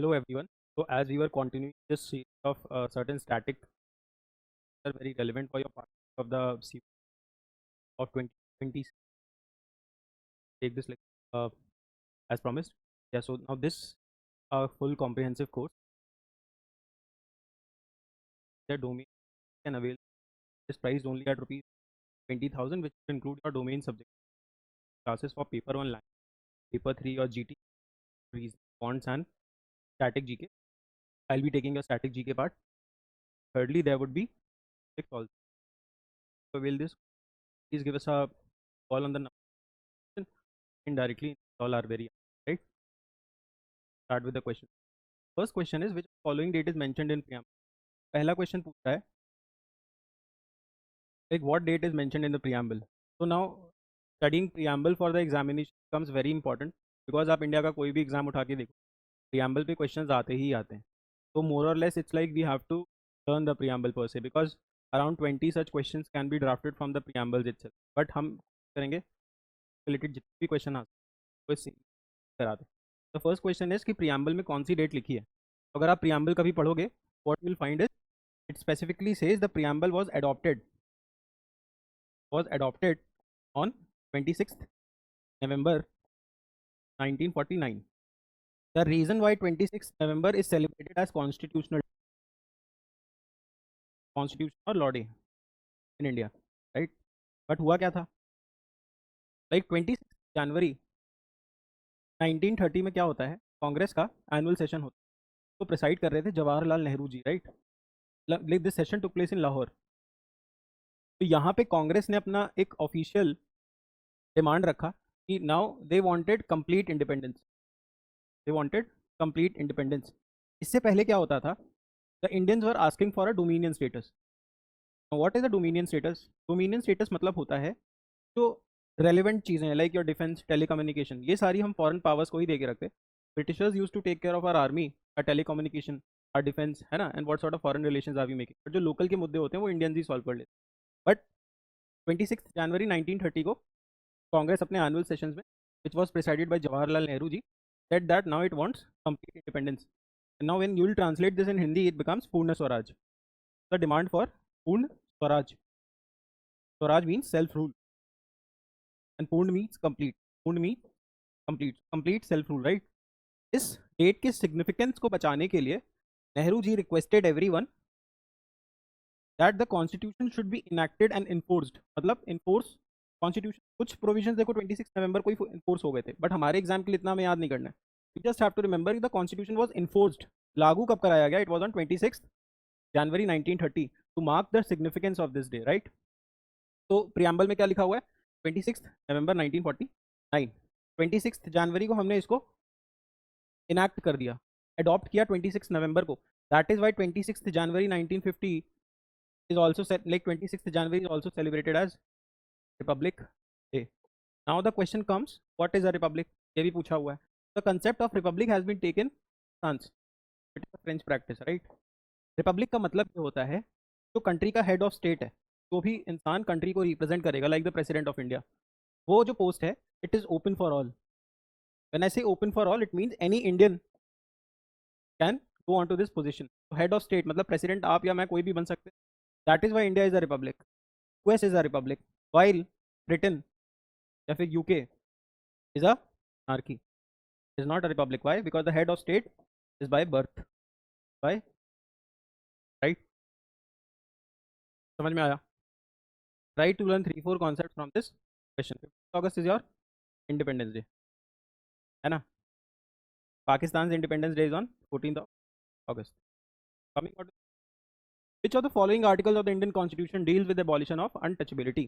Hello everyone. So as we were continuing this series of certain static are very relevant for your part of the series of 2020, take this like uh, as promised. Yeah. So now this full comprehensive course, the domain can avail is priced only at rupees 20,000, which will include your domain subject classes for paper 1 language, paper 3 or GT, reason, fonts and static GK. I'll be taking a static GK part. Thirdly, there would be six also. So will this please give us a call on the number indirectly all are very right. Start with the question. First question is which following date is mentioned in preamble. पहला question पूछ रहा है like what date is mentioned in the preamble. So now studying preamble for the examination becomes very important because आप India का कोई भी exam उठा के देखो preamble पे क्वेश्चंस आते ही आते हैं. So more or less it's like we have to learn the preamble per se because around 20 such questions can be drafted from the preambles itself. But हम करेंगे related जितने भी क्वेश्चन आते हैं करा दे. The first question is कि preamble में कौन सी डेट लिखी है. अगर आप preamble कभी पढ़ोगे what you will find is it specifically says the preamble was adopted on 26th November 1949. The reason why 26th November is celebrated as constitutional or law day in India, right? But हुआ क्या था like 26 January 1930 में क्या होता है कांग्रेस का annual session होता है तो प्रिसाइड कर रहे थे Jawaharlal Nehru ji, right. Like this session took place in Lahore. तो यहाँ पे कांग्रेस ने अपना एक ऑफिशियल डिमांड रखा कि now they wanted complete independence. इससे पहले क्या होता था the Indians were asking for a dominion status. What is the dominion status. Dominion status मतलब होता है जो रेलिवेंट चीज़ें हैं लाइक योर डिफेंस टेलीकम्युनिकेशन ये सारी हम फॉरेन पावर्स को ही दे के रखते. Britishers use to take care of our army, our telecommunication, our defence, है ना, and what sort of foreign relations are we making. But जो लोकल के मुद्दे होते हैं वो इंडियंस ही सॉल्व कर लेते. बट 26 जनवरी 1930 को कांग्रेस अपने एनुअल सेशंस में which was presided by Jawaharlal Nehru ji said that now it wants complete independence. And now when you will translate this in Hindi it becomes Purna Swaraj. The demand for Purna Swaraj. Swaraj means self rule and Purna means complete. Purna means complete self rule, right. इस date के significance को बचाने के लिए Nehru ji requested everyone that the constitution should be enacted and enforced. मतलब enforce constitution कुछ provisions देखो 26 नवंबर को ही इन्फोर्स हो गए थे बट हमारे एग्जाम के लिए इतना हमें याद नहीं करना है. You just have to remember the constitution was enforced. लागू कब कराया गया. It was on 26 January 1930 to mark the significance of this day, right. तो प्रियम्बल में क्या लिखा हुआ है 26 नवंबर 1949. 26 जनवरी को हमने इसको इनैक्ट कर दिया, अडॉप्ट किया 26 नवंबर को. That is why 26 January 1950 is also like 26th January is also celebrated as Republic Day. Now the question comes, what is a republic? ये भी पूछा हुआ है. The concept of republic has been taken France. It is a French practice, right? Republic का मतलब ये होता है जो कंट्री का हेड ऑफ स्टेट है, जो भी इंसान कंट्री को रिप्रेजेंट करेगा like the president of India, वो जो पोस्ट है it is open for all. When I say open for all, it means any Indian can go on to this position. So head of state मतलब president आप या मैं कोई भी बन सकते हैं. That is why India is a republic. US is a republic, while Britain या फिर UK is a monarchy. Is not a republic. Why? Because the head of state is by birth. By right. समझ में आया. Try to learn 3-4 concepts from this question. August is your Independence Day, है ना. Pakistan's Independence Day is on 14th of August. Coming out. Which of the following articles of the Indian Constitution deals with the abolition of untouchability?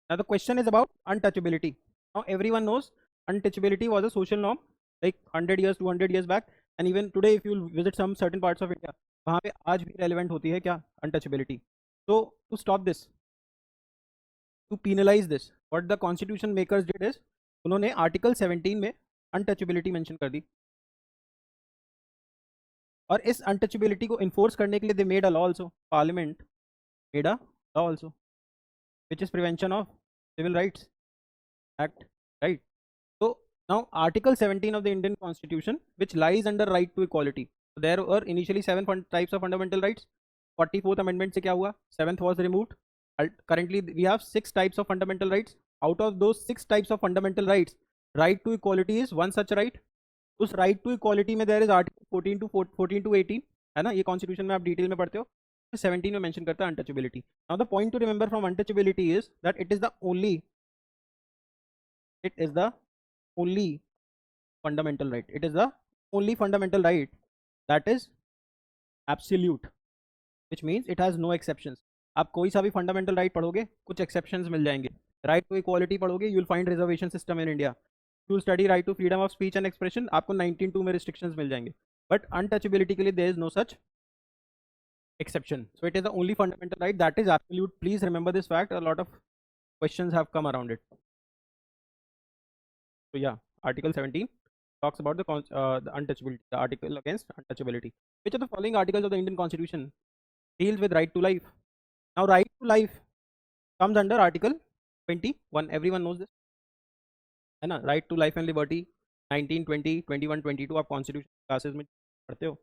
Now the question is about untouchability. Now everyone knows untouchability was a social norm like 100 years, 200 years back, and even today if you visit some certain parts of India, वहाँ पे आज भी relevant होती है क्या untouchability. So to stop this, to penalize this, what the constitution makers did is उन्होंने article 17 में untouchability mention कर दी. और इस अनटचेबिलिटी को इन्फोर्स करने के लिए they made a law also. Parliament made a law also which is prevention of civil rights act, right. तो now article 17 of the Indian constitution which lies under right to equality. There were initially 7 types of fundamental rights. 44th amendment से क्या हुआ? 7th was removed. Currently we have 6 types of fundamental rights. Out of those 6 types of fundamental rights, right to equality is one such right. उस right to equality में there is article 14 to 18, है ना, ये constitution में आप detail में पढ़ते हो. 17 में मेंशन करता है untouchability. Now the point two remember from untouchability is that it is the only fundamental right. It is the only fundamental right that is absolute, which means it has no exceptions. आप कोई सा भी fundamental right पढ़ोगे कुछ exceptions मिल जाएंगे. Right to equality पढ़ोगे you will find reservation system in India. You study right to freedom of speech and expression, आपको 19(2) में रिस्ट्रिक्शंस मिल जाएंगे. बट अनटचेबिलिटी के लिए there is no such exception. So it is the only fundamental right that is absolute. Please remember this fact. A lot of questions have come around it. So yeah, Article 17 talks about the untouchability, the article against untouchability. Which of the following articles of the Indian Constitution deals with right to life? Now, right to life comes under Article 21. Everyone knows this, है ना? Right to life and liberty. 19, 20, 21, 22 आप constitution classes में पढ़ते हो.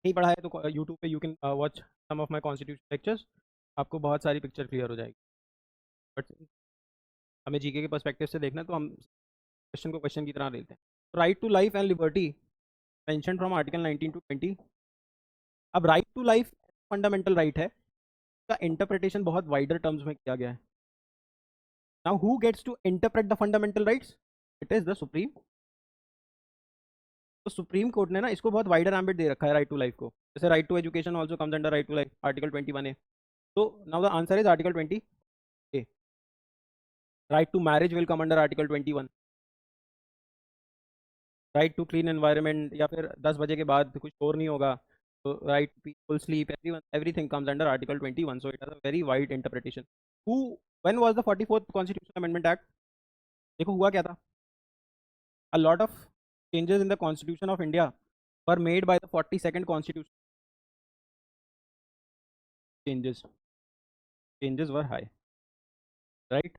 नहीं पढ़ा है तो यूट्यूब पे you can watch some of my constitution lectures. आपको बहुत सारी पिक्चर क्लियर हो जाएगी. बट हमें जीके के पर्सपेक्टिव से देखना तो हम क्वेश्चन को क्वेश्चन की तरह लेते हैं. Right to life and liberty mention from article 19 to 20. अब right to life fundamental right है, का इंटरप्रिटेशन बहुत वाइडर टर्म्स में किया गया है. Now who gets to interpret the fundamental rights? It is the supreme. तो सुप्रीम कोर्ट ने ना इसको बहुत वाइडर एम्बिट दे रखा है राइट टू लाइफ को. जैसे right to education also comes under right to life, article 21A. तो now the answer is article 20A. Right to marriage will come under article 21. Right to clean environment, या फिर 10 बजे के बाद कुछ शोर नहीं होगा, तो right people sleep, everything comes under article 21. So it has a very wide interpretation. Who when was the 44th constitution amendment act? देखो हुआ क्या था. A lot of changes in the Constitution of India were made by the 42nd Constitution. Changes were high, right?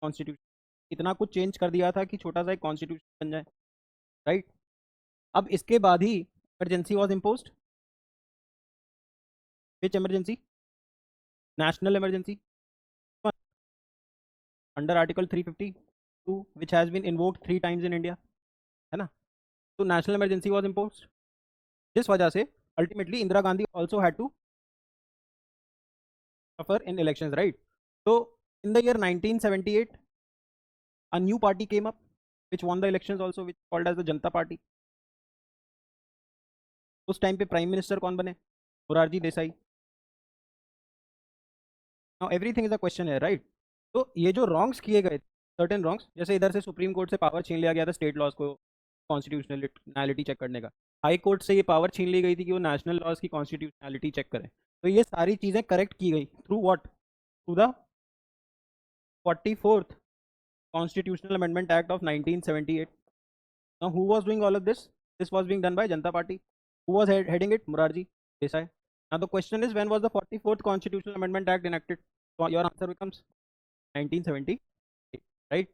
Constitution इतना कुछ change कर दिया था कि छोटा सा एक कॉन्स्टिट्यूशन बन जाए, राइट? अब इसके बाद ही emergency was imposed. Which emergency? National emergency under article 352 which has been invoked 3 times in India, है ना? तो नेशनल इमरजेंसी वाज इम्पोज्ड. जिस वजह से ultimately Indira Gandhi also had to suffer in elections, right? So in the year 1978 a new party came up which won the elections also, which called as the Janata Party. उस time पे prime minister कौन बने? Morarji Desai. Now everything is a question है, right? तो ये जो wrongs किए गए, सर्टेन रॉन्ग्स, जैसे इधर से सुप्रीम कोर्ट से पावर छीन लिया गया था स्टेट लॉज को कॉन्स्टिट्यूशनलिटी चेक करने का. हाई कोर्ट से ये पावर छीन ली गई थी कि वो नेशनल लॉज की कॉन्स्टिट्यूशनलिटी चेक करें. तो ये सारी चीज़ें करेक्ट की गई through what? Through the 44th Constitutional Amendment Act of 1978. Now, who was doing all of this? This was being done by Janata Party. Who was heading it? Morarji Desai. Now, the question is, when was the 44th Constitutional Amendment Act enacted? So, your answer becomes 1978, right?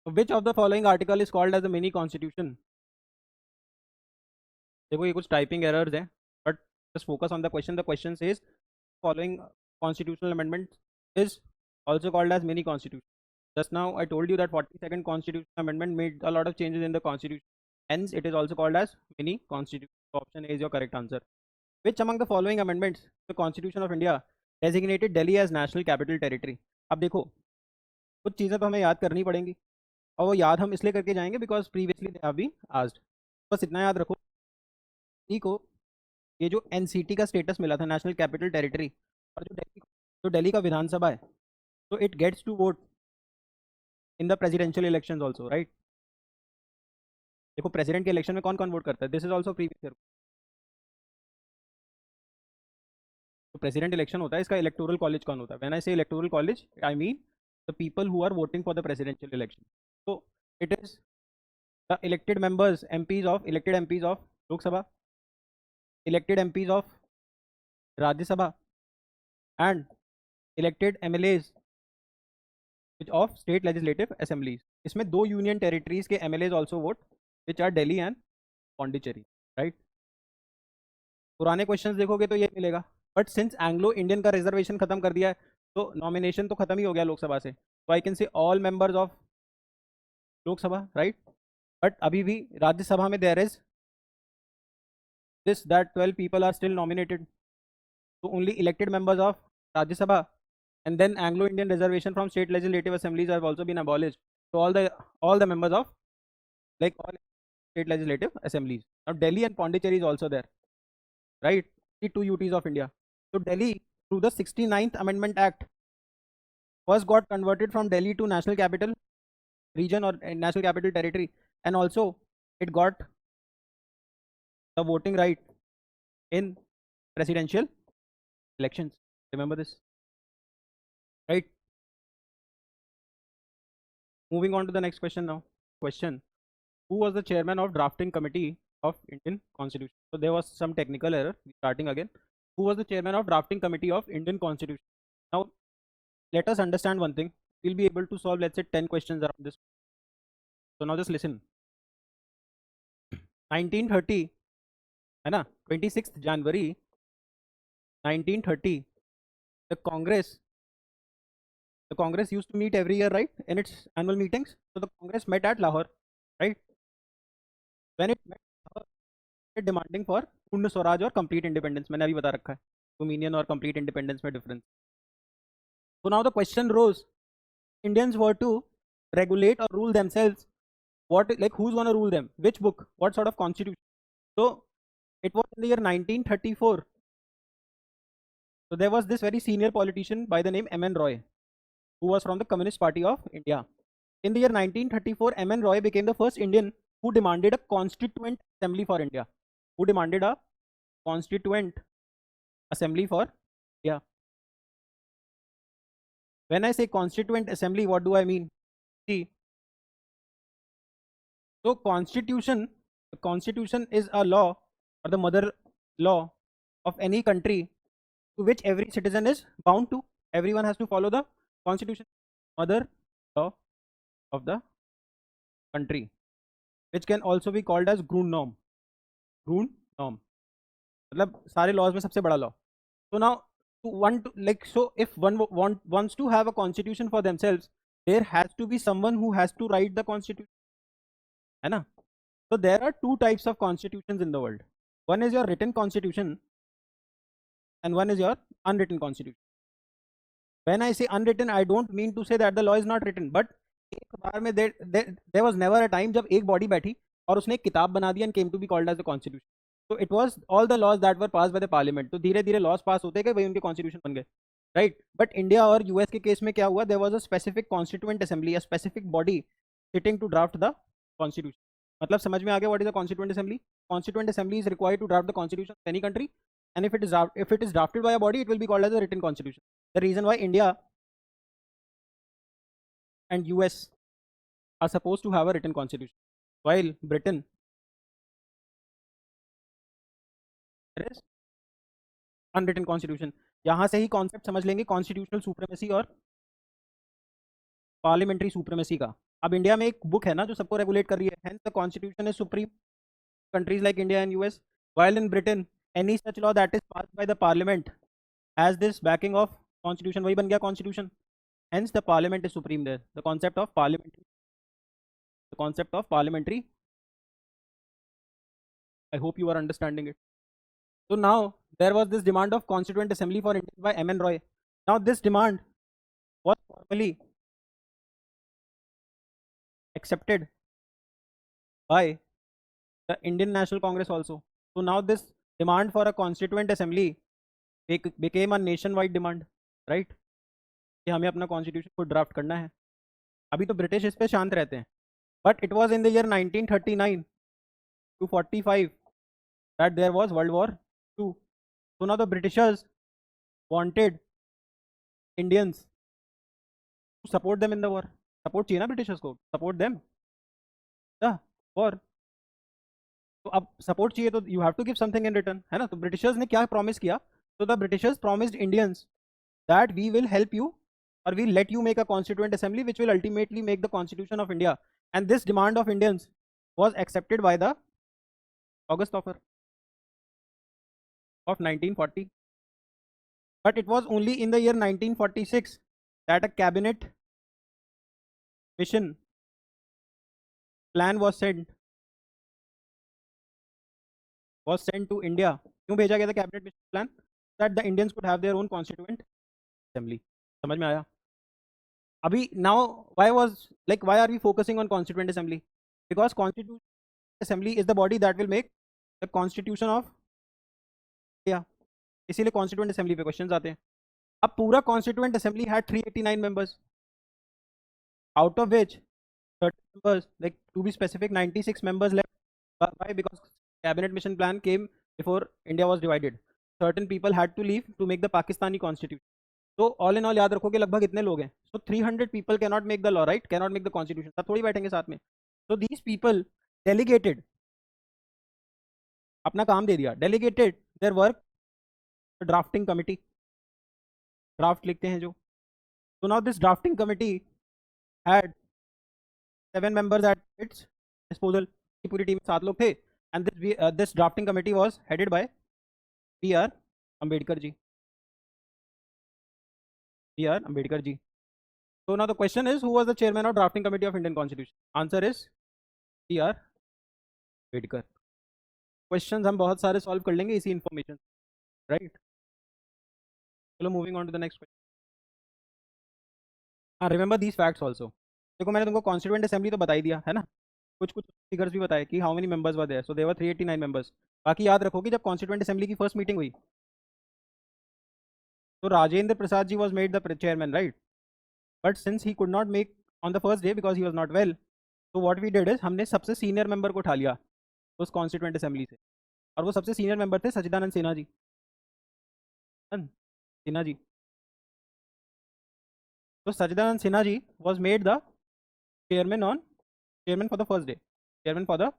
Which of the following article is called as a mini constitution? देखो ये कुछ typing errors हैं, but just focus on the question. The question says following constitutional amendment is also called as mini constitution. Just now I told you that 42nd constitutional amendment made a lot of changes in the constitution. Hence it is also called as mini constitution. So option A is your correct answer. Which among the following amendments the Constitution of India designated Delhi as national capital territory? अब देखो कुछ चीज़ें तो हमें याद करनी पड़ेंगी, और वो याद हम इसलिए करके जाएंगे because previously they have been asked. बस इतना याद रखो को ये जो एनसीटी का स्टेटस मिला था नेशनल कैपिटल टेरिटरी, और जो दिल्ली का विधानसभा है, तो it gets to vote in the presidential elections also, right? देखो प्रेसिडेंट के इलेक्शन में कौन कौन वोट करता है? This is also previous year. तो प्रेसिडेंट इलेक्शन होता है, इसका इलेक्टोरल कॉलेज कौन होता है? When I say electoral college I mean the people who are voting for the presidential election. तो it is the elected members, MPs of, elected MPs of Lok Sabha, elected MPs of Rajya Sabha, and elected MLAs which of state legislative assemblies. इसमें 2 union territories के MLAs also vote, which are Delhi and Pondicherry, right? पुराने questions देखोगे तो ये मिलेगा, but since Anglo Indian का reservation खत्म कर दिया है तो नॉमिनेशन तो खत्म ही हो गया लोकसभा से, तो I can say all members of Lok Sabha, right? But अभी भी राज्यसभा में there is this that 12 people are still nominated, so only elected members of Rajya Sabha, and then Anglo-Indian reservation from state legislative assemblies have also been abolished, so all the members of like all state legislative assemblies. Now Delhi and Pondicherry is also there, right? The 2 UTs of India. So Delhi, through the 69th Amendment Act, first got converted from Delhi to National Capital Region or National Capital Territory, and also it got the voting right in presidential elections. Remember this, right? Moving on to the next question now. Question: who was the chairman of drafting committee of Indian Constitution? So there was some technical error. Starting again. Who was the chairman of drafting committee of Indian Constitution? Now let us understand one thing. We'll be able to solve, let's say, 10 questions around this. So now just listen. 1930 है ना, 26 January 1930, the Congress used to meet every year, right, in its annual meetings. So the Congress met at Lahore, right? When it met Lahore, it demanding for पूर्ण स्वराज और complete independence. मैंने अभी बता रखा है dominion और complete independence में difference. So now the question rose: Indians were to regulate or rule themselves. What, like, who's gonna rule them? Which book? What sort of constitution? So it was in the year 1934. So there was this very senior politician by the name M.N. Roy, who was from the Communist Party of India. In the year 1934, M.N. Roy became the first Indian who demanded a constituent assembly for India. Who demanded a constituent assembly for India. When I say constituent assembly, what do I mean? See, so constitution is a law or the mother law of any country to which every citizen is bound to. Everyone has to follow the constitution, mother law of the country, which can also be called as Grundnorm. Grundnorm मतलब सारे laws में सबसे बड़ा law. So now so if one wants to have a constitution for themselves, there has to be someone who has to write the constitution, है ना? So there are 2 types of constitutions in the world. One is your written constitution and one is your unwritten constitution. When I say unwritten, I don't mean to say that the law is not written, but एक बार में there was never a time जब एक body बैठी और उसने एक किताब बना दी and came to be called as the constitution. So it was all the laws that were passed by the parliament. तो धीरे धीरे laws pass होते गए, वही उनके constitution बन गए, right? But India और US के केस में क्या हुआ? There was a specific constituent assembly, a specific body sitting to draft the constitution. मतलब समझ में आ गया what is a constituent assembly? Constituent assembly is required to draft the constitution of any country, and if it is drafted by a body, it will be called as a written constitution. The reason why India and US are supposed to have a written constitution, while Britain there is unwritten constitution. यहाँ से ही concept समझ लेंगे constitutional supremacy और parliamentary supremacy का. अब India में एक book है ना जो सबको रेगुलेट कर रही है, hence the constitution is supreme countries like India and US, while in Britain any such law that is passed by the parliament has this backing of constitution. वही बन गया constitution, hence the parliament is supreme there. The concept of parliamentary, I hope you are understanding it. So now there was this demand of constituent assembly for India by M.N. Roy. Now this demand was formally accepted by the Indian National Congress also. So now this demand for a constituent assembly became a nationwide demand, right? कि हमें अपना constitution को draft करना है. अभी तो British इस पे शांत रहते हैं, but it was in the year 1939 to 45 that there was World War II. So now the Britishers wanted Indians to support them in the war. Support चाहिए ना Britishers को, support them the war. तो अब support चाहिए तो you have to give something in return, है ना? तो ब्रिटिशर्स ने क्या प्रॉमिस किया? तो the Britishers promised Indians that we will help you or we'll let you make a constituent assembly which will ultimately make the constitution of India. And this demand of Indians was accepted by the August of 1940. But it was only in the year 1946 that a cabinet mission plan was sent to India. क्यों भेजा गया था cabinet mission plan? That the Indians could have their own constituent assembly. समझ में आया? अभी now why are we focusing on constituent assembly? Because constituent assembly is the body that will make the constitution of India. इसीलिए constituent assembly पे questions आते हैं. अब पूरा constituent assembly had 389 members, out of which 30 members, like to be specific, 96 members left. Why? Because cabinet mission plan came before India was divided. Certain people had to leave to make the Pakistani constitution. तो all in all याद रखो कि लगभग इतने लोग हैं. सो 300 people can not make the law, right, can not make the constitution. सब थोड़ी बैठेंगे साथ में. तो दीज पीपल डेलीगेटेड, अपना काम दे दिया, delegated their work drafting committee. Draft लिखते हैं जो. तो now this drafting committee had 7 members at its disposal. की पूरी टीम में 7 लोग थे. And this drafting committee was headed by B.R. Ambedkar ji. B.R. Ambedkar ji. So now the question is, who was the chairman of drafting committee of Indian Constitution? Answer is B.R. Ambedkar. Questions हम बहुत सारे solve कर लेंगे इसी information, right? चलो moving on to the next question. हाँ, remember these facts also. देखो मैंने तुमको constituent assembly तो बता ही दिया है ना, कुछ कुछ फिगर्स भी बताए कि how many members were there. So there were 389 members. बाकी याद रखो कि जब constituent assembly की first meeting हुई तो Rajendra Prasad ji was made the chairman, right? But since he could not make on the first day because he was not well, so what we did is हमने सबसे सीनियर मेंबर को उठा लिया उस constituent assembly से. और वो सबसे सीनियर मेंबर थे सच्चिदानंद सिन्हा जी. सिन्हा जी. तो सच्चिदानंद Sinha ji was made the chairman for the first day. Chairman for the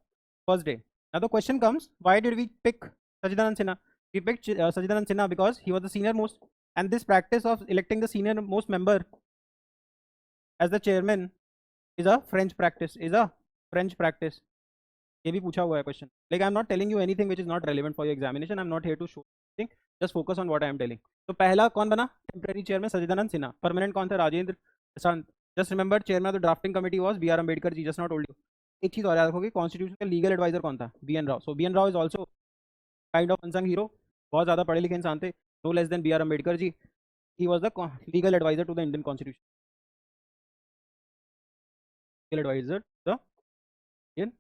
first day. Now the question comes, why did we pick Sachchidanand Sinha? We picked Sachchidanand Sinha because he was the senior most, and this practice of electing the senior most member as the chairman is a French practice. ये भी पूछा हुआ है question. Like I am not telling you anything which is not relevant for your examination. I am not here to show thing, just focus on what I am telling. तो पहला कौन बना temporary chairman? Sachchidananda Sinha. Permanent कौन था? Rajendra Prasad. Just remember chairman of the drafting committee was B.R. Ambedkar ji. Just not told you. एक चीज और याद रखोगे, कॉन्स्टिट्यूशन का लीगल एडवाइजर कौन था? B.N. Rao. So B.N. Rao is also kind of unsung hero. बहुत ज़्यादा पढ़े लिखे इंसान थे. No less than B.R. Ambedkar ji. He was the legal adviser to the Indian constitution. Legal adviser the Indian,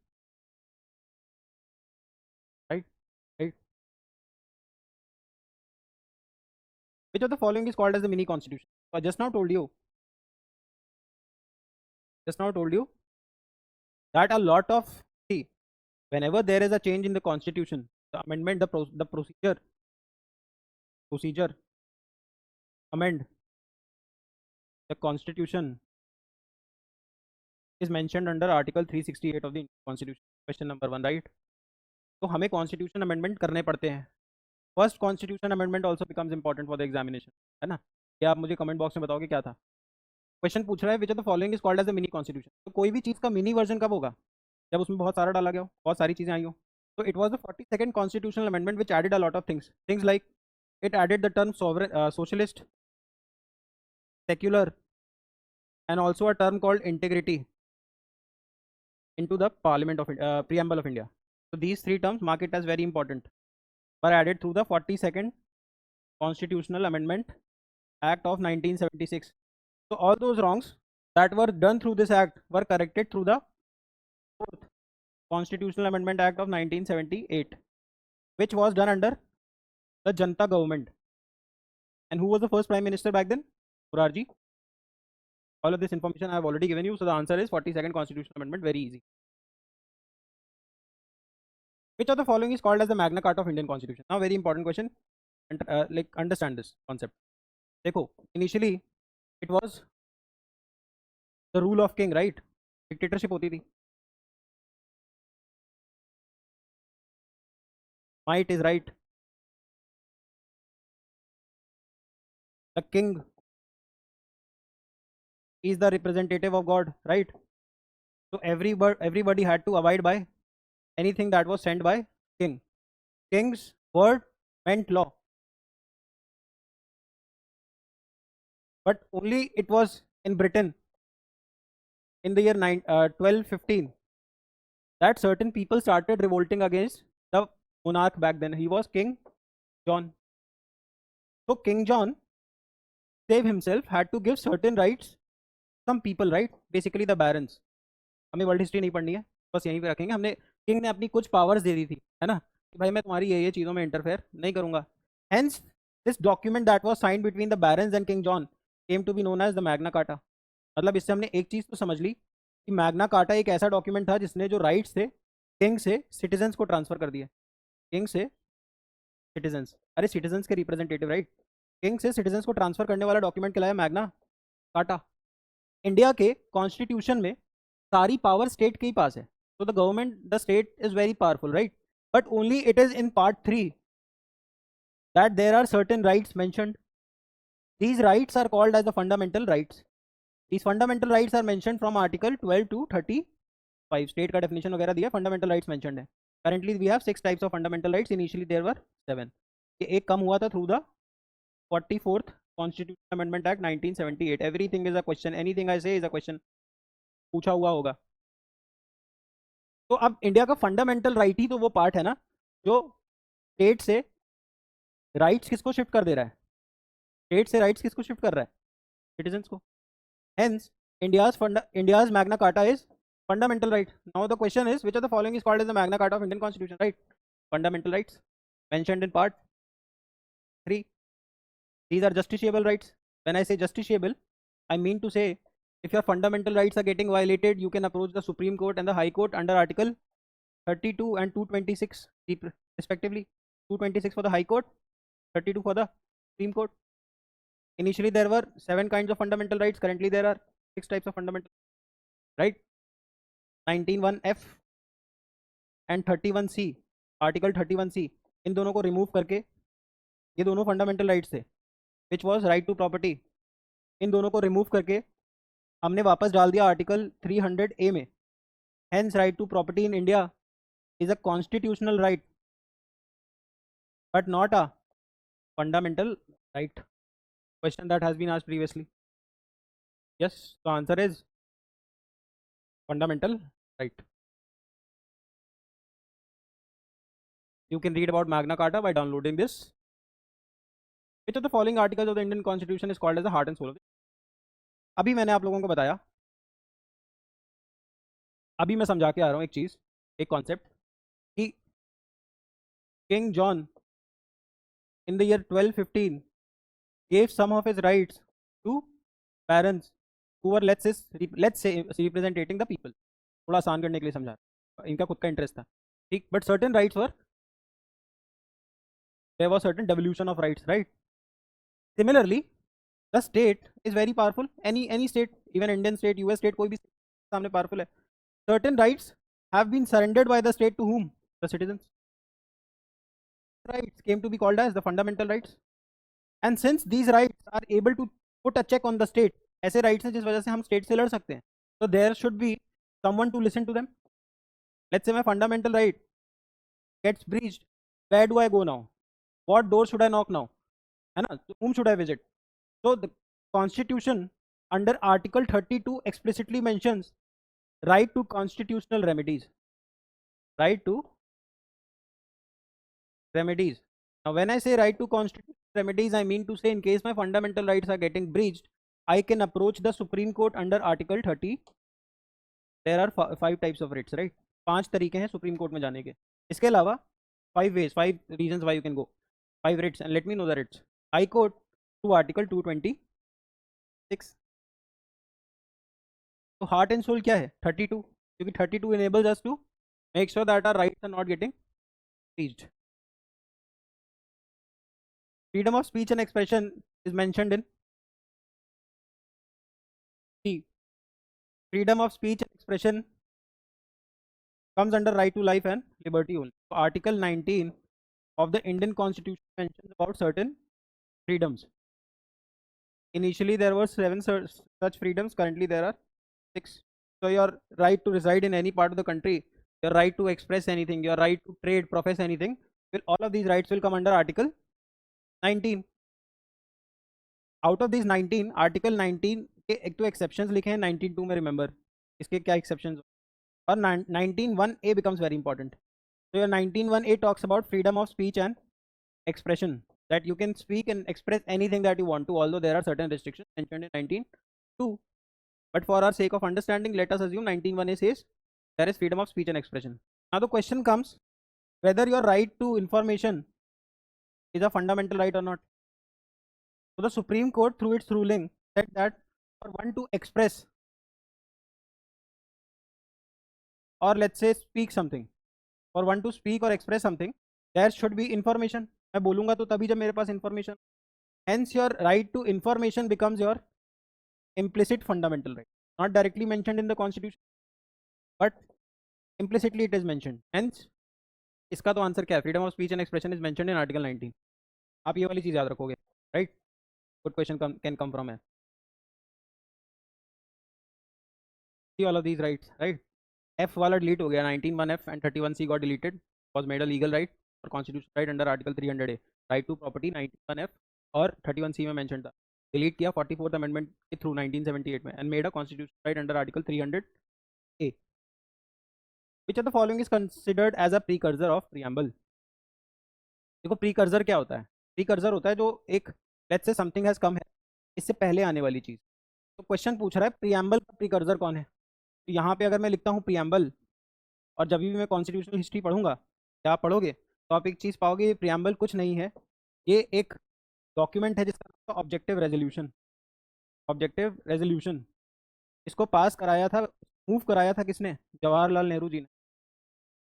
right, right. Which of the following is called as the mini constitution? So I just now told you that a lot of, see, whenever there is a change in the constitution, the amendment, the procedure amend the constitution is mentioned under article 368 of the constitution. Question number 1, right? तो हमें constitution amendment करने पड़ते हैं. First constitution amendment also becomes important for the examination, है ना? क्या आप मुझे कमेंट बॉक्स में बताओगे क्या था क्वेश्चन? पूछ रहा है which of the following is called as the mini constitution. तो कोई भी चीज़ का मिनी वर्जन कब होगा? जब उसमें बहुत सारा डाला गया हो, बहुत सारी चीज़ें आई हो. तो it was the 42nd constitutional amendment which added a lot of things like it added the term socialist, secular, and also a term called integrity into the parliament of preamble of India. So these 3 terms, mark it as very important, were added through the 42nd constitutional amendment act of 1976. So all those wrongs that were done through this act were corrected through the 4th constitutional amendment act of 1978, which was done under the Janta government. And who was the first prime minister back then? Morarji. All of this information I have already given you. So the answer is 42nd constitutional amendment. Very easy. Which of the following is called as the Magna Carta of Indian Constitution? Now very important question, and like understand this concept. देखो, initially it was the rule of king, right? Dictatorship होती थी. Might is right. The king He is the representative of God, right? So everybody had to abide by anything that was sent by king. King's word meant law, but only it was in Britain in the year 1215 that certain people started revolting against the monarch back then. He was King John. So King John, save himself, had to give certain rights some people, right? Basically the barons. हमें world history नहीं पढ़नी है, बस यहीं पे रखेंगे. हमने king ने अपनी कुछ पावर्स दे दी थी, है ना, कि भाई मैं तुम्हारी ये चीज़ों में इंटरफेयर नहीं करूंगा. Hence this document that was signed between the barons and King John came to be known as the Magna Carta. मतलब इससे हमने एक चीज़ तो समझ ली कि मैग्ना कार्टा एक ऐसा डॉक्यूमेंट था जिसने जो राइट्स थे किंग से सिटीजन्स को ट्रांसफर कर दिए. किंग से सिटीजन्स, अरे सिटीजन्स के रिप्रेजेंटेटिव, राइट? किंग से सिटीजन्स को ट्रांसफर करने वाला डॉक्यूमेंट कहलाया मैग्ना कार्टा. इंडिया के कॉन्स्टिट्यूशन में सारी पावर स्टेट के ही पास है. तो the government, the state is very powerful, right? But only it is in part 3 that there are certain rights mentioned. These rights are called as the fundamental rights. These fundamental rights are mentioned from article 12 to 35. State का definition वगैरह दिया, fundamental rights mentioned है. Currently we have 6 types of fundamental rights. Initially there were 7. ये एक कम हुआ था through the 44th Constitutional Amendment Act 1978. Everything is a question. Anything I say is a question. पूछा हुआ होगा. तो अब इंडिया का फंडामेंटल राइट ही तो वो पार्ट है ना जो स्टेट से राइट्स किसको शिफ्ट कर दे रहा है. स्टेट से राइट्स किसको शिफ्ट कर रहा है? सिटीजन्स को. Hence India's Magna carta is fundamental right. Now the question is, which of the following is called as the Magna Carta of Indian Constitution, right? Fundamental rights mentioned in part 3. These are justiciable rights. When I say justiciable, I mean to say if your fundamental rights are getting violated, you can approach the Supreme Court and the High Court under Article 32 and 226 respectively. 226 for the High Court, 32 for the Supreme Court. Initially there were 7 kinds of fundamental rights. Currently there are 6 types of fundamental, right? 19(1)(f and 31(c), आर्टिकल 31(c), इन दोनों को remove करके ये दोनों fundamental rights थे, which was right to property. इन दोनों को रिमूव करके हमने वापस डाल दिया आर्टिकल 300A में. Hence right to property in India is a constitutional right but not a fundamental right. Question that has been asked previously. Yes, the answer is fundamental right. You can read about Magna Carta by downloading this. Which of the following articles of the Indian Constitution is called as the heart and soul of it? अभी मैंने आप लोगों को बताया, अभी मैं समझा के आ रहा हूँ एक चीज़, एक कॉन्सेप्ट कि king John in the year 1215 gave some of his rights to barons who were let's say representing the people. थोड़ा आसान करने के लिए समझा, इनका खुद का इंटरेस्ट था, ठीक. But certain rights were, there was certain devolution of rights, right? Similarly the state is very powerful. Any state, even Indian state, US state, कोई भी सामने powerful है. Certain rights have been surrendered by the state to whom? The citizens. Rights came to be called as the fundamental rights. And since these rights are able to put a check on the state, ऐसे rights हैं जिस वजह से हम state से लड़ सकते हैं, so there should be someone to listen to them. Let's say my fundamental right gets breached, where do I go now? What door should I knock now? है ना, so whom should I visit? So the constitution under article 32 explicitly mentions right to constitutional remedies. Right to remedies. Now when I say right to constitutional remedies, I mean to say in case my fundamental rights are getting breached, I can approach the Supreme Court under article 30. There are 5 types of writs, right? 5 तरीके हैं supreme court में जाने के. इसके अलावा 5 ways, 5 reasons why you can go, 5 writs, and let me know the writs. High Court to article 226. तो heart and soul क्या है? 32, क्योंकि 32 enables us to make sure that our rights are not getting breached. Freedom of speech and expression is mentioned in C. Freedom of speech and expression comes under right to life and liberty only. So article 19 of the Indian Constitution mentions about certain freedoms. Initially there were seven such freedoms, currently there are six. So your right to reside in any part of the country, your right to express anything, your right to trade, profess anything, all of these rights will come under Article 19. Out of this 19, article 19 के एक तो exceptions लिखे हैं 19(2) में, remember इसके क्या exceptions, और 19(1)(a) becomes very important. So your 19(1)(a) talks about freedom of speech and expression, that you can speak and express anything that you want to, although there are certain restrictions mentioned in 19(2). But for our sake of understanding, let us assume 19(1)(a) says there is freedom of speech and expression. Now the question comes whether your right to information is a fundamental right or not. So the Supreme Court, through its ruling, said that for one to express, or let's say speak something, for one to speak or express something, there should be information. मैं बोलूंगा तो तभी जब मेरे पास information. Hence your right to information becomes your implicit fundamental right, not directly mentioned in the constitution, but implicitly it is mentioned. Hence इसका तो answer क्या है? Freedom of speech and expression is mentioned in article 19. आप ये वाली चीज याद रखोगे, right? Good question can come from है all of these rights, right? F वाला डिलीट हो गया, 19(1)(f) and 31(c) got deleted, was made a legal right और constitution right under article 300(a), right to property 19(1)(f) और 31(c) में mention था, delete किया 44th amendment के through 1978 में, and made a constitution right under article 300(a). Which of the following is considered as a precursor of preamble? देखो precursor क्या होता है? प्रीकर्सर होता है जो एक, let's say something has come है, इससे पहले आने वाली चीज। तो क्वेश्चन पूछ रहा है प्रीएम्बल का प्रीकर्सर कौन है? तो यहाँ पे अगर मैं लिखता हूँ प्रीएम्बल, और जब भी मैं कॉन्स्टिट्यूशनल हिस्ट्री पढ़ूंगा या आप पढ़ोगे तो आप एक चीज़ पाओगे, ये प्रीएम्बल कुछ नहीं है, ये एक डॉक्यूमेंट है जिसका नाम था ऑब्जेक्टिव रेजोल्यूशन। ऑब्जेक्टिव रेजोल्यूशन इसको पास कराया था, मूव कराया था किसने? जवाहरलाल नेहरू जी ने,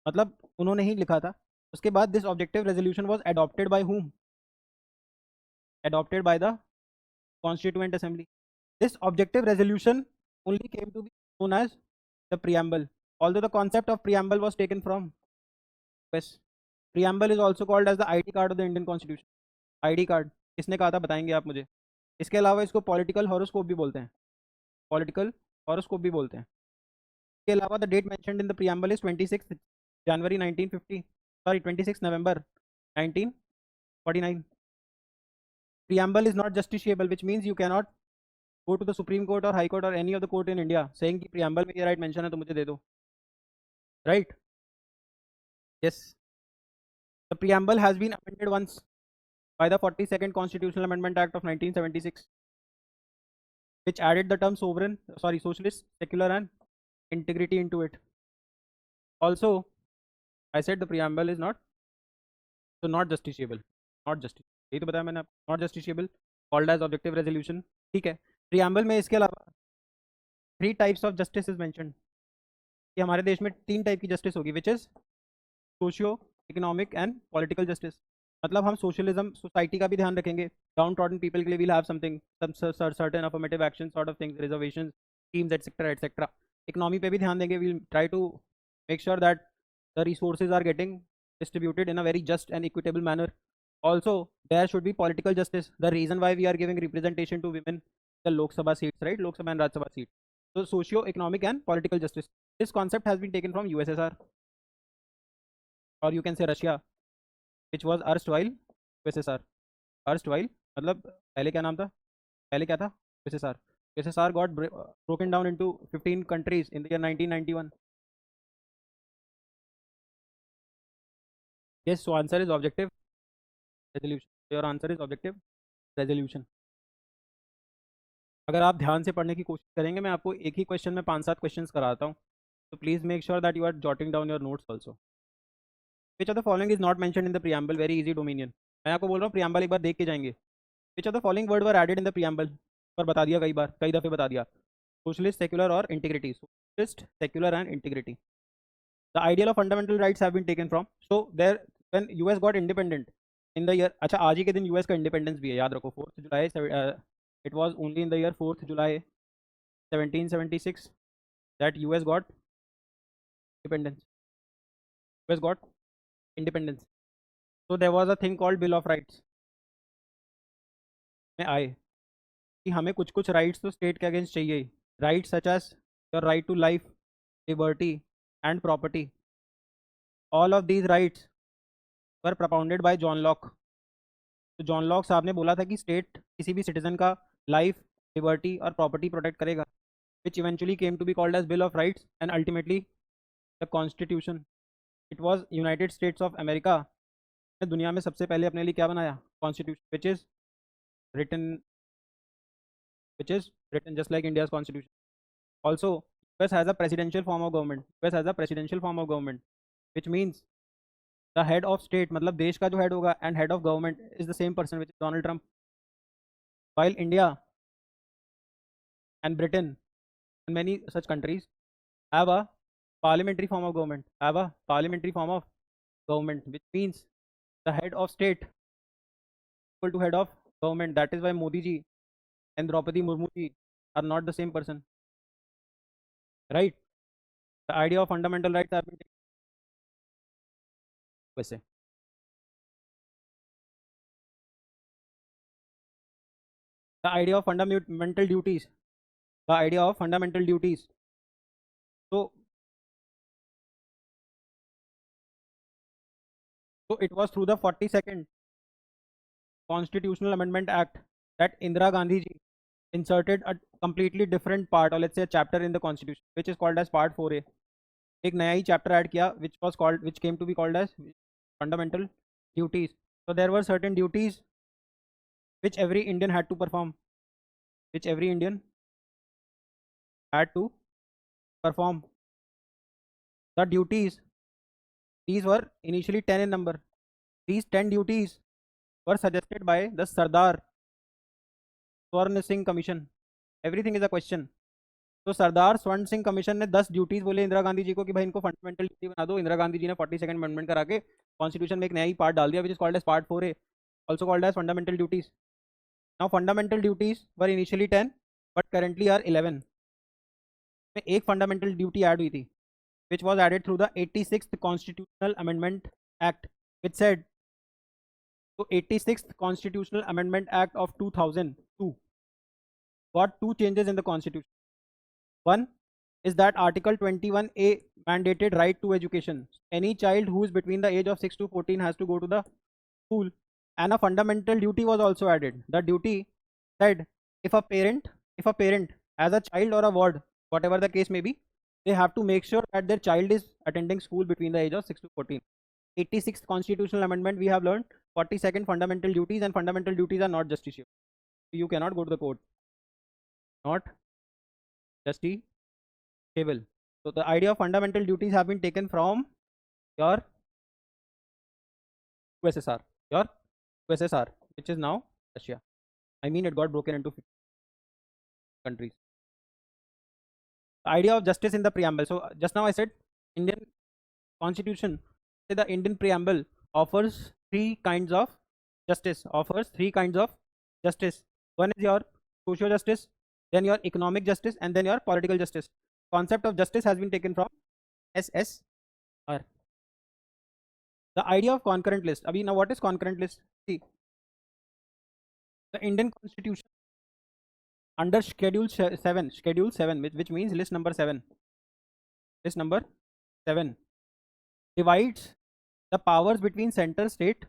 मतलब उन्होंने ही लिखा था। उसके बाद this objective resolution was adopted by whom? Adopted by the Constituent Assembly. This objective resolution only came to be known as the preamble, although the concept of preamble was taken from US. Preamble is also called as the ID card of the Indian Constitution. ID card किसने कहा था बताएंगे आप मुझे? इसके अलावा इसको political horoscope भी बोलते हैं, पॉलिटिकल हॉरोस्कोप भी बोलते हैं। इसके अलावा the date mentioned in the preamble is 26 January 1950, sorry 26 November 1949. Preamble is not justiciable, which means you cannot go to the Supreme Court or High Court or any of the court in India saying कि preamble में ये right mention है तो मुझे दे दो, right? Yes. The preamble has been amended once by the 42nd Constitutional Amendment Act of 1976, which added the term sovereign, sorry, socialist, secular, and integrity into it. Also, I said the preamble is not, so not justiciable, not justiciable. यही तो बताया मैंने आपको, not justiciable, called as objective resolution. ठीक है, preamble में इसके अलावा 3 types of justice is mentioned, कि हमारे देश में 3 टाइप की जस्टिस होगी, which is socio economic and political justice. मतलब हम सोशलिज्म सोसाइटी का भी ध्यान रखेंगे, डाउन ट्रॉडन पीपल के लिए will have something, certain affirmative action sort of things, reservations, schemes etcetera etcetera. Economy पे भी ध्यान देंगे, will try to make sure that the resources are getting distributed in a very just and equitable manner. Also, there should be political justice. The reason why we are giving representation to women the Lok Sabha seats, right? Lok Sabha and Rajya Sabha seats. So, socio-economic and political justice. This concept has been taken from USSR, or you can say Russia, which was erstwhile USSR. Erstwhile मतलब पहले क्या नाम था? पहले क्या था? USSR. USSR got broken down into 15 countries in the year 1991. Yes, so answer is objective resolution. Your answer is objective resolution. अगर आप ध्यान से पढ़ने की कोशिश करेंगे, मैं आपको एक ही क्वेश्चन में 5-7 क्वेश्चंस कराता हूँ, तो please make sure that you are jotting down your notes also. Which of the following is not mention in the preamble? Very easy dominion. मैं आपको बोल रहा हूँ प्रीएम्बल एक बार देख के जाएंगे. Which of the following word were added in the preamble? पर बता दिया कई बार, कई दफ़े बता दिया. सोशलिस्ट, सेक्युलर और integrity. Socialist, secular and integrity. The ideal of fundamental rights have been taken from. So there, when US got independent in the year, अच्छा आज ही के दिन US का independence भी है, याद रखो 4th July. It was only in the year 4th July 1776 that US got independence. US got independence. So there was a thing called Bill of Rights में आए. कि हमें कुछ कुछ राइट्स तो स्टेट के अगेंस्ट चाहिए, rights such as your right to life, liberty and property. All of these rights were propounded by John Locke. तो जॉन लॉक साहब ने बोला था कि स्टेट किसी भी सिटीजन का लाइफ, लिबर्टी और प्रॉपर्टी प्रोटेक्ट करेगा, which eventually came to be called as bill of rights and ultimately the constitution. It was United States of America ने दुनिया में सबसे पहले अपने लिए क्या बनाया, constitution, written which is written just like India's constitution. Also, US has a presidential form of government. US has a presidential form of government, which means the head of state, मतलब देश का जो head होगा, and head of government is the same person, which is Donald Trump. While India and Britain and many such countries have a parliamentary form of government, which means the head of state equal to head of government. That is why Modi ji and Draupadi Murmu ji are not the same person, right? The idea of fundamental rights have been वैसे the idea of fundamental duties, so it was through the 42nd constitutional amendment act that Indira Gandhi ji inserted a completely different part, or let's say a chapter in the constitution, which is called as part 4a. एक नया ही chapter add किया, which came to be called as fundamental duties. So there were certain duties which every Indian had to perform, the duties. These were initially 10 in number. These 10 duties were suggested by the Sardar Swarn Singh Commission. Everything is a question. तो सरदार स्वर्ण Singh commission ने 10 duties बोले इंदिरा गांधी जी को कि भाई इनको fundamental duty बना दो। इंदिरा गांधी जी ने 42nd अमेंडमेंट करा के कॉन्स्टिट्यूशन में एक नया ही पार्ट डाल दिया, which is called as part 4a, also called as fundamental duties. Now fundamental duties were initially 10 but currently are 11. में एक फंडामेंटल ड्यूटी ऐड हुई थी which was added through the 86th constitutional amendment act, which said, so 86th constitutional amendment act of 2002 got two changes in the constitution. One is that article 21a mandated right to education. Any child who is between the age of 6 to 14 has to go to the school, and a fundamental duty was also added. The duty said, if a parent has a child or a ward, whatever the case may be, they have to make sure that their child is attending school between the age of 6 to 14. 86th constitutional amendment we have learned. 42nd fundamental duties, and fundamental duties are not justiciable. You cannot go to the court. Not justiciable. So the idea of fundamental duties have been taken from your USSR, which is now Russia. I mean, it got broken into 50 countries. The idea of justice in the preamble. So just now I said Indian Constitution, say the Indian preamble offers three kinds of justice. One is your social justice, then your economic justice, and then your political justice. Concept of justice has been taken from SSR. The idea of concurrent list. Abhi, now what is concurrent list? See, the Indian Constitution under schedule 7, which means list number 7, divides the powers between center state.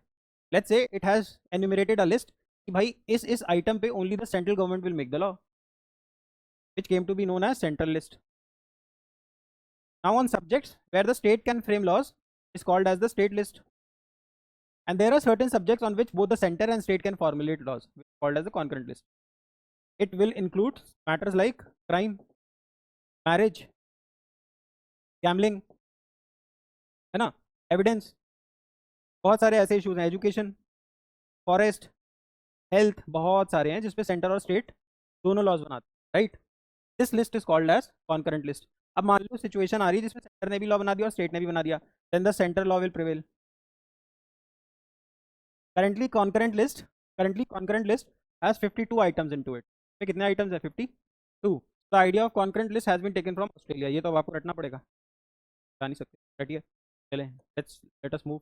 Let's say it has enumerated a list कि भाई इस item पे only the central government will make the law, which came to be known as central list. Now on subjects where the state can frame laws is called as the state list, and there are certain subjects on which both the center and state can formulate laws, which is called as the concurrent list. It will include matters like crime, marriage, gambling, है ना, evidence, बहुत सारे ऐसे issues हैं, education, forest, health, बहुत सारे हैं जिसपे सेंटर और स्टेट दोनों लॉज बनाते हैं, right. This list is called as concurrent list. अब मान लो सिचुएशन आ रही है जिसमें सेंटर ने भी लॉ बना दिया और स्टेट ने भी बना दिया, then the centre law will prevail. currently concurrent list has 52 items into it. पे कितने आइटम्स है? 52. The idea of concurrent list has been taken from Australia. ये तो अब आपको रटना पड़ेगा, बता नहीं सकते, रटिए. चलें, let us move.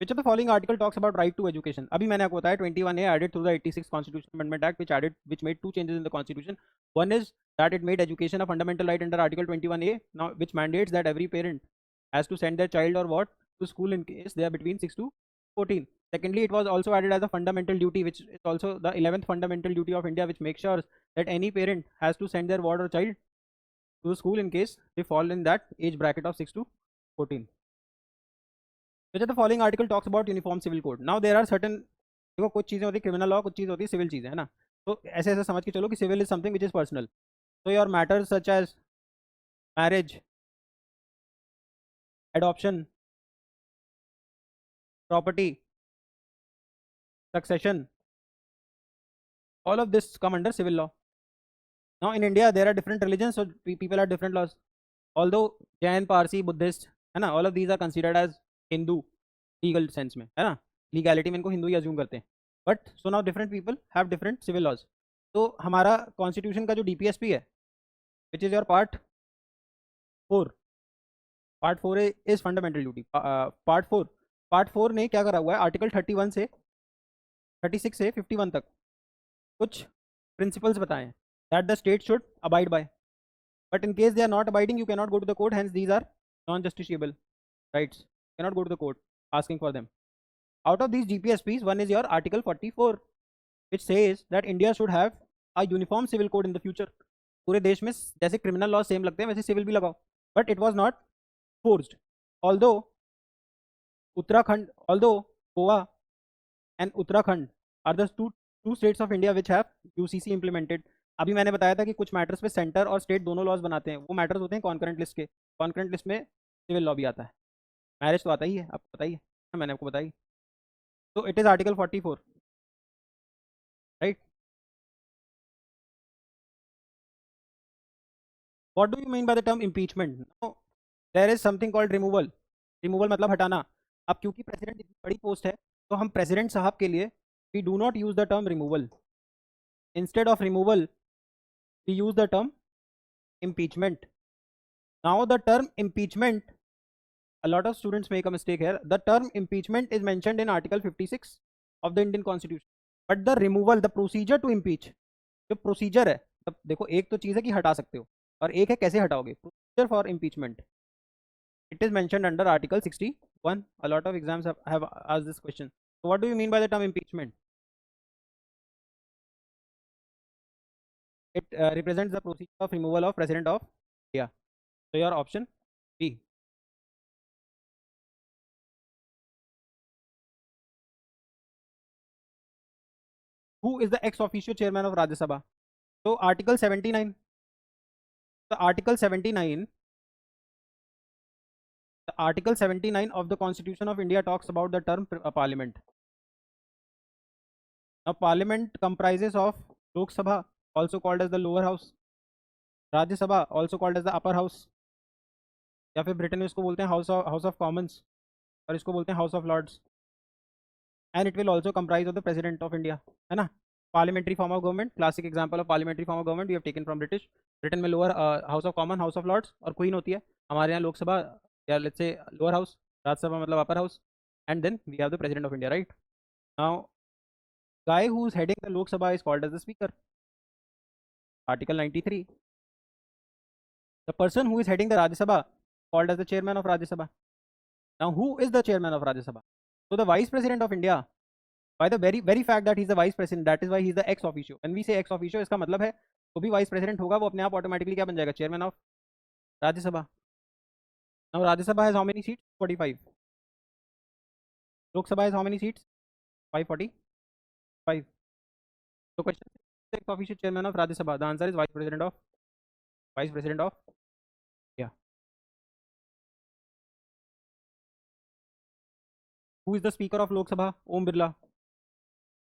Which of the following article talks about right to education? अभी मैंने आपको बताया 21A added through the 86 Constitution Amendment Act which made two changes in the Constitution. One is that it made education a fundamental right under Article 21A, now which mandates that every parent has to send their child or what to school in case they are between 6 to 14. Secondly, it was also added as a fundamental duty, which is also the 11th fundamental duty of India, which makes sure that any parent has to send their ward or child to the school in case they fall in that age bracket of 6 to 14. Which of the following article talks about uniform civil code? Now there are certain, देखो कुछ चीज़ें होती है criminal law, कुछ चीज़ होती है civil चीज़ें, है ना? तो ऐसे ऐसे समझ के चलो कि civil is something which is personal. So your matters such as marriage, adoption, property, succession, all of this come under civil law. Now in India there are different religions, so people have different laws. Although Jain, Parsi, Buddhist, है ना, all of these are considered as Hindu legal sense में, है ना, legality में इनको हिंदू ही assume करते हैं. But so now different people have different civil laws. तो हमारा कॉन्स्टिट्यूशन का जो DPSP है, which is your part 4, part 4 is fundamental duty. Part 4 ने क्या करा हुआ है, आर्टिकल 31 से 36 से 51 तक कुछ प्रिंसिपल्स बताएं that the state should abide by, but in case they are not abiding you can not go to the court, hence these are non justiciable rights, can not go to the court asking for them. Out of these GPSPs, one is your article 44 which says that India should have a uniform civil code in the future. पूरे देश में जैसे criminal law same लगते हैं वैसे civil भी लगाओ, but it was not forced. Although Goa and Uttarakhand are the two states of India which have UCC implemented. अभी मैंने बताया था कि कुछ मैटर्स पे सेंटर और स्टेट दोनों लॉज बनाते हैं, वो मैटर्स होते हैं कॉन्करेंट लिस्ट के. कॉन्करेंट लिस्ट में सिविल लॉ भी आता है, मैरिज तो आता ही है, आपको बताइए, मैंने आपको बताई. तो it is article 44, right. What do you mean by the term impeachment? There is something called removal. Removal मतलब हटाना. अब क्योंकि प्रेसिडेंट इतनी बड़ी पोस्ट है, तो हम प्रेसिडेंट साहब के लिए we do not use the term removal. Instead of removal we use the term impeachment. Now the term impeachment, a lot of students make a mistake here. The term impeachment is mentioned in Article 56 of the Indian Constitution, but the removal, the procedure to impeach, जो procedure है, तब देखो एक तो चीज़ है कि हटा सकते हो और एक है कैसे हटाओगे. Procedure for impeachment, it is mentioned under Article 61. A lot of exams have asked this question. So what do you mean by the term impeachment? It represents the procedure of removal of President of India. So your option B. Who is the ex officio chairman of Rajya Sabha? So Article 79. The Article 79. The Article 79 of the Constitution of India talks about the term Parliament. Now Parliament comprises of Lok Sabha, also called as the lower house, Rajya Sabha, also called as the upper house, या फिर Britain में इसको बोलते हैं House of Commons और इसको बोलते हैं House of Lords. And it will also comprise of the president of India, है ना. Parliamentary form of government, classic example of parliamentary form of government we have taken from British. Britain में lower House of Common, House of Lords और queen होती है. हमारे यहाँ लोकसभा या let's say lower house, Rajya Sabha मतलब upper house, and then we have the president of India, right. Now guy who is heading the Lok Sabha is called as the speaker. Article 93. The person who is heading the Rajya Sabha called as the chairman of Rajya Sabha. Now who is the chairman of Rajya Sabha? So the vice president of India, by the very fact that he is the vice president, that is why he is the ex officio. When we say ex officio, इसका मतलब है तो भी vice president होगा, वो अपने आप automatically क्या बन जाएगा, chairman of Rajya Sabha. Now Rajya Sabha has how many seats? 45. Lok Sabha has how many seats? 545. So question is, ex officio chairman of Rajya Sabha. The answer is vice president of yeah. Who is the speaker of Lok Sabha? Om Birla.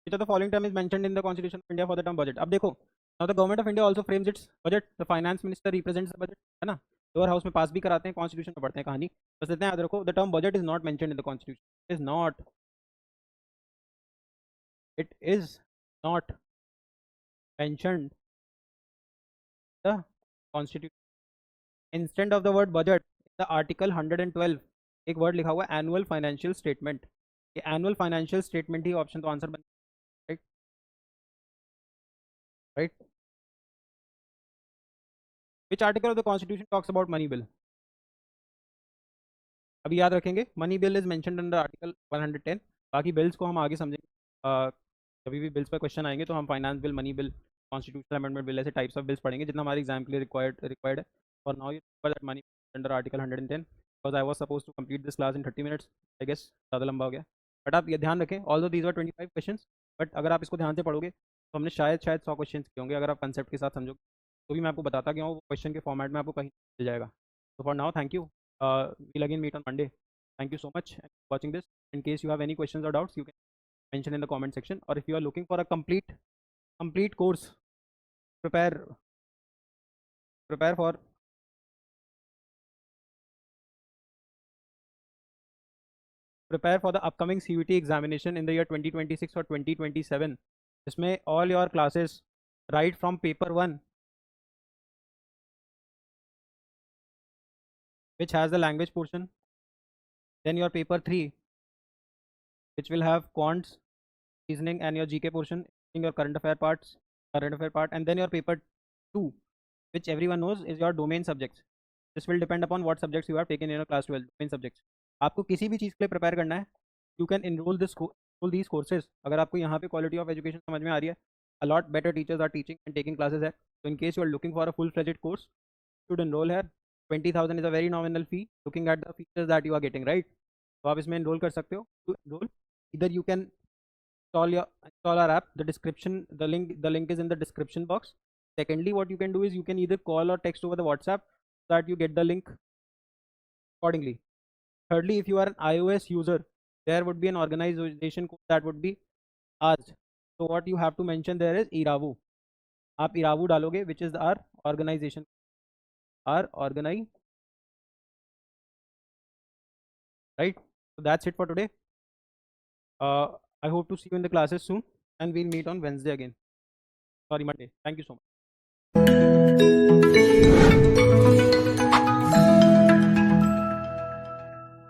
Which of the following term is mentioned in the Constitution of India for the term budget? अब देखो, now the government of India also frames its budget. The finance minister represents the budget, है ना. Lower house में पास भी कराते हैं, constitution में पढ़ते हैं कहानी, बस इतना याद रखो, the term budget is not mentioned in the constitution. Is not, it is not mentioned the constitution. Instead of the word budget, the article 112 एक वर्ड लिखा हुआ है annual financial statement. Annual financial statement ही option तो answer बन, right right. Which article of the constitution talks about money bill? अभी याद रखेंगे, money bill is mentioned under article 110। बाकी बिल्स को हम आगे समझेंगे। कभी भी बिल्स पर क्वेश्चन आएंगे तो हम finance bill, money bill, constitutional amendment bill, ऐसे टाइप्स ऑफ बिल्स पढ़ेंगे जितना हमारे एग्जाम के लिए रिक्वायर्ड है। और now you that money under article 110, because I was suppose to complete this class in 30 minutes, I guess ज़्यादा लंबा हो गया। बट आप ये ध्यान रखें, ऑल दो दीज आर 25 क्वेश्चन, बट अगर आप इसको ध्यान से पढ़ोगे तो हमने शायद 100 क्वेश्चन किए होंगे अगर आप कंसेप्ट के साथ समझोगे। तो भी मैं आपको बताता गया हूँ, वो क्वेश्चन के फॉर्मेट में आपको कहीं मिल जाएगा। तो for now thank you, we'll again meet on Monday. Thank you so much for watching this. In case you have any questions or doubts, you can mention in the comment section. Or if you are looking for a complete course, prepare for the upcoming CUT examination in the year 2026 or 2027. इसमें all your classes right from paper 1, which has the language portion, then your paper 3, which will have quants, reasoning, and your GK portion, in your current affair part, and then your paper 2, which everyone knows is your domain subjects. This will depend upon what subjects you have taken in your class 12 domain subjects. आपको किसी भी चीज़ के लिए prepare करना है, you can enroll these courses. अगर आपको यहाँ पे quality of education समझ में आ रही है, a lot better teachers are teaching and taking classes है. So in case you are looking for a full-fledged course, you should enroll here. 20,000 is a very nominal fee looking at the features that you are getting, right? तो आप इसमें enroll कर सकते हो. To enroll, either you can install our app. The link is in the description box. Secondly, what you can do is you can either call or text over the WhatsApp so that you get the link accordingly. Thirdly, if you are an iOS user, there would be an organization code that would be asked. So what you have to mention there is Iravu. आप Iravu डालोगे, which is our organization, right? So that's it for today. I hope to see you in the classes soon, and we'll meet on Wednesday again. Sorry, Monday. Thank you so much.